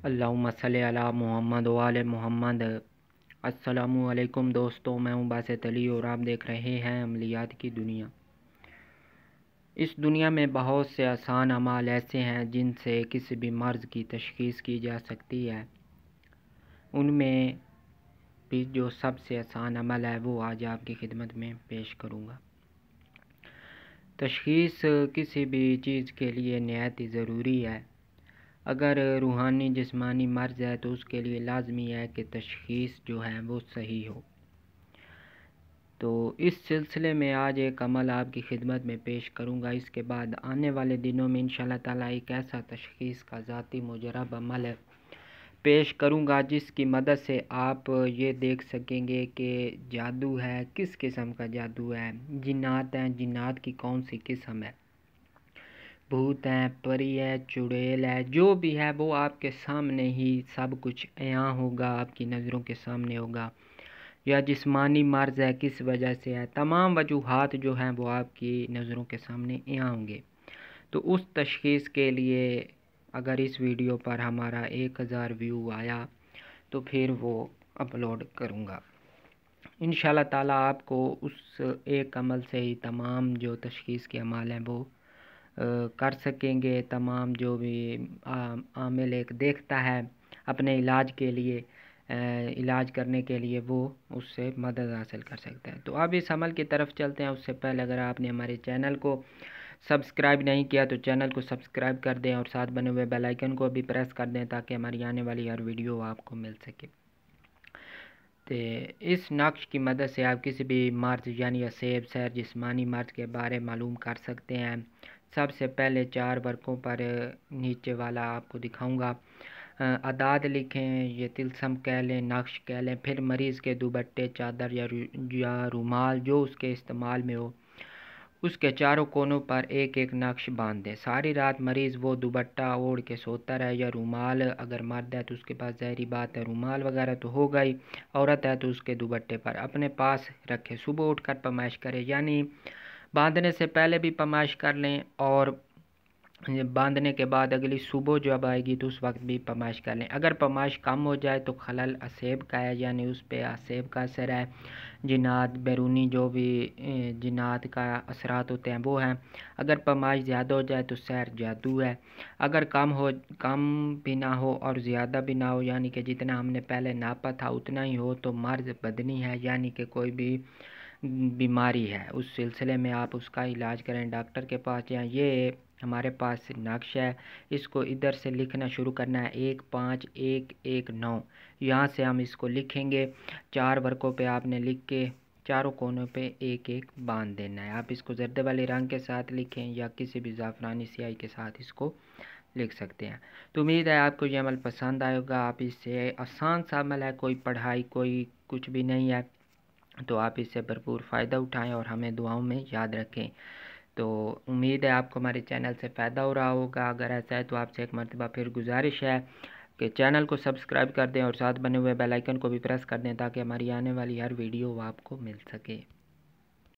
اللہم صلی علی محمد و آل محمد۔ السلام علیکم دوستوں، میں ہوں باسط علی اور آپ دیکھ رہے ہیں عملیات کی دنیا۔ اس دنیا میں بہت سے آسان اعمال ایسے ہیں جن سے کسی بھی مرض کی تشخیص کی جا سکتی ہے۔ ان میں بھی جو سب سے آسان عمل ہے وہ آج آپ کی خدمت میں پیش کروں گا۔ تشخیص کسی بھی چیز کے لیے نہایت ہی ضروری ہے۔ اگر روحانی جسمانی مرض ہے تو اس کے لیے لازمی ہے کہ تشخیص جو ہے وہ صحیح ہو۔ تو اس سلسلے میں آج ایک عمل آپ کی خدمت میں پیش کروں گا۔ اس کے بعد آنے والے دنوں میں انشاءاللہ تعالیٰ ایک ایسا تشخیص کا ذاتی مجرب عمل پیش کروں گا جس کی مدد سے آپ یہ دیکھ سکیں گے کہ جادو ہے کس قسم کا جادو ہے، جنات ہیں جنات کی کون سی قسم ہے، بھوت ہیں، پری ہے، چڑیل ہے، جو بھی ہے وہ آپ کے سامنے ہی سب کچھ عیاں ہوگا، آپ کی نظروں کے سامنے ہوگا۔ یا جسمانی مرض ہے کس وجہ سے ہے، تمام وجوہات جو ہیں وہ آپ کی نظروں کے سامنے عیاں ہوں گے۔ تو اس تشخیص کے لیے اگر اس ویڈیو پر ہمارا 1000 ویو آیا تو پھر وہ اپلوڈ کروں گا۔ انشاءاللہ تعالیٰ آپ کو اس ایک عمل سے ہی تمام جو تشخیص کے عمال ہیں وہ کر سکیں گے۔ تمام جو بھی عامل ایک دیکھتا ہے اپنے علاج کے لیے، علاج کرنے کے لیے، وہ اس سے مدد حاصل کر سکتا ہے۔ تو اب اس عمل کی طرف چلتے ہیں۔ اس سے پہلے اگر آپ نے ہمارے چینل کو سبسکرائب نہیں کیا تو چینل کو سبسکرائب کر دیں اور ساتھ بنے ہوئے بیل آئیکن کو بھی پریس کر دیں تاکہ ہماری آنے والی ہر ویڈیو آپ کو مل سکے۔ تو اس نقش کی مدد سے آپ کسی بھی مرض یعنی اسیب سیر جسمانی مرض کے بارے معلوم کر سکتے ہیں۔ سب سے پہلے 4 ورقوں پر نیچے والا آپ کو دکھاؤں گا، اعداد لکھیں، یہ طلسم کہہ لیں، نقش کہہ لیں، پھر مریض کے دوپٹے، چادر یا رومال جو اس کے استعمال میں ہو اس کے چاروں کونوں پر ایک ایک نقش باندھ دیں۔ ساری رات مریض وہ دوپٹہ اوڑھ کے سوتا رہے یا رومال، اگر مرد ہے تو اس کے پاس ظاہری بات ہے رومال وغیرہ تو ہو گئی، عورت ہے تو اس کے دوپٹے پر اپنے پاس رکھے، صبح اٹھ کر پیمائش کرے، یعنی باندھنے سے پہلے بھی پیمائش کر لیں اور باندھنے کے بعد اگلی صبح جب آئے گی تو اس وقت بھی پیمائش کر لیں۔ اگر پیمائش کم ہو جائے تو خلل اسیب کا ہے، یعنی اس پہ اسیب کا اثر ہے، جنات بیرونی جو بھی جنات کا اثرات ہوتے ہیں وہ ہیں۔ اگر پیمائش زیادہ ہو جائے تو سحر جادو ہے۔ اگر کم بھی نہ ہو اور زیادہ بھی نہ ہو، یعنی کہ جتنا ہم نے پہلے ناپا تھا اتنا ہی ہو تو مرض بدنی ہے، یعنی کہ کوئی بھی بیماری ہے۔ اس سلسلے میں آپ اس کا علاج کریں، ڈاکٹر کے پاس جائیں۔ یہ ہمارے پاس نقش ہے، اس کو ادھر سے لکھنا شروع کرنا ہے، 15119، یہاں سے ہم اس کو لکھیں گے۔ 4 ورقوں پہ آپ نے لکھ کے چاروں کونوں پہ ایک ایک باندھ دینا ہے۔ آپ اس کو زرد والے رنگ کے ساتھ لکھیں یا کسی بھی زعفرانی سیاہی کے ساتھ اس کو لکھ سکتے ہیں۔ تو امید ہے آپ کو یہ عمل پسند آئے گا۔ آپ اس سے آسان سا عمل ہے، کوئی پڑھائی کوئی کچھ بھی نہیں ہے، تو آپ اس سے بھرپور فائدہ اٹھائیں اور ہمیں دعاؤں میں یاد رکھیں۔ تو امید ہے آپ کو ہمارے چینل سے فائدہ ہو رہا ہوگا۔ اگر ایسا ہے تو آپ سے ایک مرتبہ پھر گزارش ہے کہ چینل کو سبسکرائب کر دیں اور ساتھ بنے ہوئے بیل آئیکن کو بھی پریس کر دیں تاکہ ہماری آنے والی ہر ویڈیو آپ کو مل سکے۔